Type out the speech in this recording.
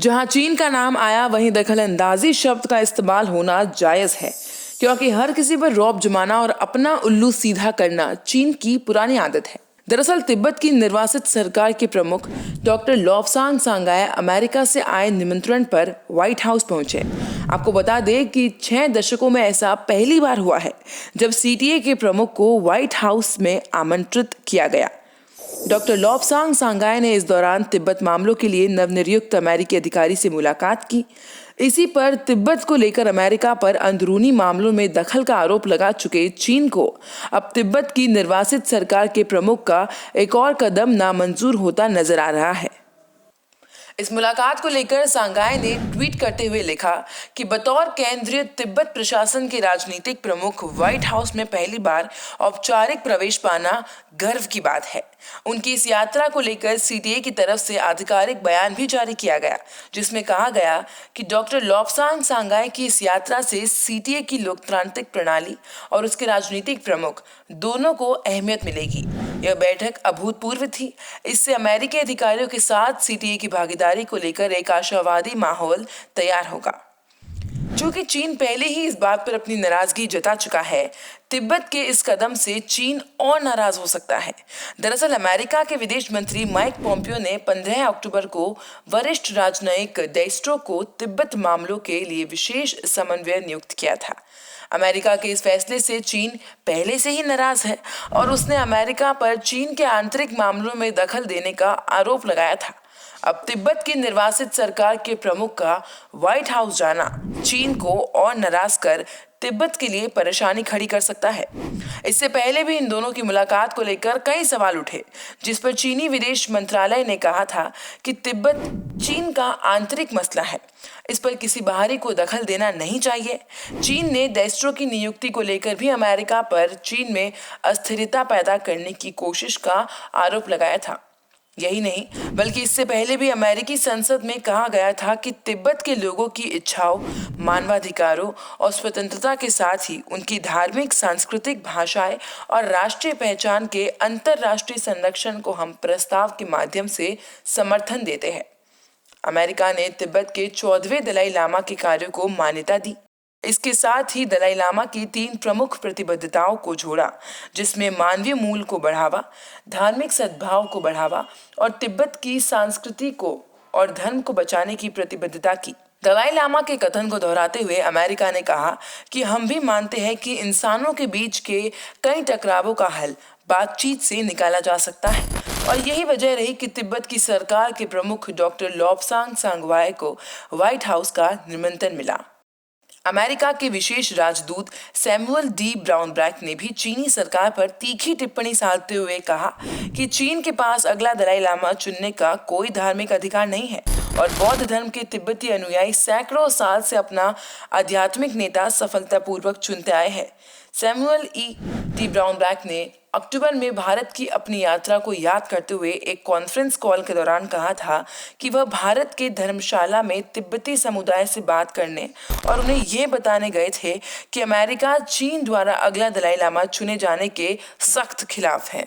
जहां चीन का नाम आया वहीं दखलंदाजी शब्द का इस्तेमाल होना जायज है, क्योंकि हर किसी पर रौब जमाना और अपना उल्लू सीधा करना चीन की पुरानी आदत है। दरअसल तिब्बत की निर्वासित सरकार के प्रमुख डॉक्टर लॉबसांग सांगाय अमेरिका से आए निमंत्रण पर व्हाइट हाउस पहुंचे। आपको बता दें कि 6 दशकों में ऐसा पहली बार हुआ है जब सीटीए के प्रमुख को व्हाइट हाउस में आमंत्रित किया गया। डॉक्टर लॉबसांग सांगाय ने इस दौरान तिब्बत मामलों के लिए नवनियुक्त अमेरिकी अधिकारी से मुलाकात की। इसी पर तिब्बत को लेकर अमेरिका पर अंदरूनी मामलों में दखल का आरोप लगा चुके चीन को अब तिब्बत की निर्वासित सरकार के प्रमुख का एक और कदम नामंजूर होता नजर आ रहा है। इस मुलाकात को लेकर सांगाय ने ट्वीट करते हुए लिखा कि बतौर केंद्रीय तिब्बत प्रशासन के राजनीतिक प्रमुख व्हाइट हाउस में पहली बार औपचारिक प्रवेश पाना गर्व की बात है। उनकी इस यात्रा को लेकर सीटीए की तरफ से आधिकारिक बयान भी जारी किया गया, जिसमें कहा गया कि डॉक्टर लॉबसांग सांगाय की इस यात्रा से सीटीए की लोकतांत्रिक प्रणाली और उसके राजनीतिक प्रमुख दोनों को अहमियत मिलेगी। यह बैठक अभूतपूर्व थी। इससे अमेरिकी अधिकारियों के साथ सीटीए की भागीदारी को लेकर एक आशावादी माहौल तैयार होगा। चूंकि चीन पहले ही इस बात पर अपनी नाराजगी जता चुका है, तिब्बत के इस कदम से चीन और नाराज हो सकता है। दरअसल अमेरिका के विदेश मंत्री माइक पोम्पियो ने 15 अक्टूबर को वरिष्ठ राजनयिक डेस्ट्रो को तिब्बत मामलों के लिए विशेष समन्वय नियुक्त किया था। अमेरिका के इस फैसले से चीन पहले से ही नाराज है और उसने अमेरिका पर चीन के आंतरिक मामलों में दखल देने का आरोप लगाया था। अब तिब्बत की निर्वासित सरकार के प्रमुख का व्हाइट हाउस जाना चीन को और नाराज कर तिब्बत के लिए परेशानी खड़ी कर सकता है। इससे पहले भी इन दोनों की मुलाकात को लेकर कई सवाल उठे, जिस पर चीनी विदेश मंत्रालय ने कहा था कि तिब्बत चीन का आंतरिक मसला है, इस पर किसी बाहरी को दखल देना नहीं चाहिए। चीन ने डेस्ट्रो की नियुक्ति को लेकर भी अमेरिका पर चीन में अस्थिरता पैदा करने की कोशिश का आरोप लगाया था। यही नहीं बल्कि इससे पहले भी अमेरिकी संसद में कहा गया था कि तिब्बत के लोगों की इच्छाओं, मानवाधिकारों और स्वतंत्रता के साथ ही उनकी धार्मिक, सांस्कृतिक, भाषाएं और राष्ट्रीय पहचान के अंतर्राष्ट्रीय संरक्षण को हम प्रस्ताव के माध्यम से समर्थन देते हैं। अमेरिका ने तिब्बत के 14वें दलाई लामा के कार्यों को मान्यता दी। इसके साथ ही दलाई लामा की 3 प्रमुख प्रतिबद्धताओं को जोड़ा, जिसमें मानवीय मूल को बढ़ावा, धार्मिक सद्भाव को बढ़ावा और तिब्बत की संस्कृति को और धर्म को बचाने की प्रतिबद्धता की। दलाई लामा के कथन को दोहराते हुए अमेरिका ने कहा कि हम भी मानते हैं कि इंसानों के बीच के कई टकरावों का हल बातचीत से निकाला जा सकता है और यही वजह रही कि तिब्बत की सरकार के प्रमुख डॉक्टर लॉबसांग सांगवाय को व्हाइट हाउस का निमंत्रण मिला। अमेरिका के विशेष राजदूत सैमुअल डी ब्राउनब्रैक ने भी चीनी सरकार पर तीखी टिप्पणी साधते हुए कहा कि चीन के पास अगला दलाई लामा चुनने का कोई धार्मिक अधिकार नहीं है और बौद्ध धर्म के तिब्बती अनुयायी सैकड़ों साल से अपना आध्यात्मिक नेता सफलतापूर्वक चुनते आए हैं। सैमुअल डी ब्राउनब्रैक ने अक्टूबर में भारत की अपनी यात्रा को याद करते हुए एक कॉन्फ्रेंस कॉल के दौरान कहा था कि वह भारत के धर्मशाला में तिब्बती समुदाय से बात करने और उन्हें ये बताने गए थे कि अमेरिका चीन द्वारा अगला दलाई लामा चुने जाने के सख्त खिलाफ है।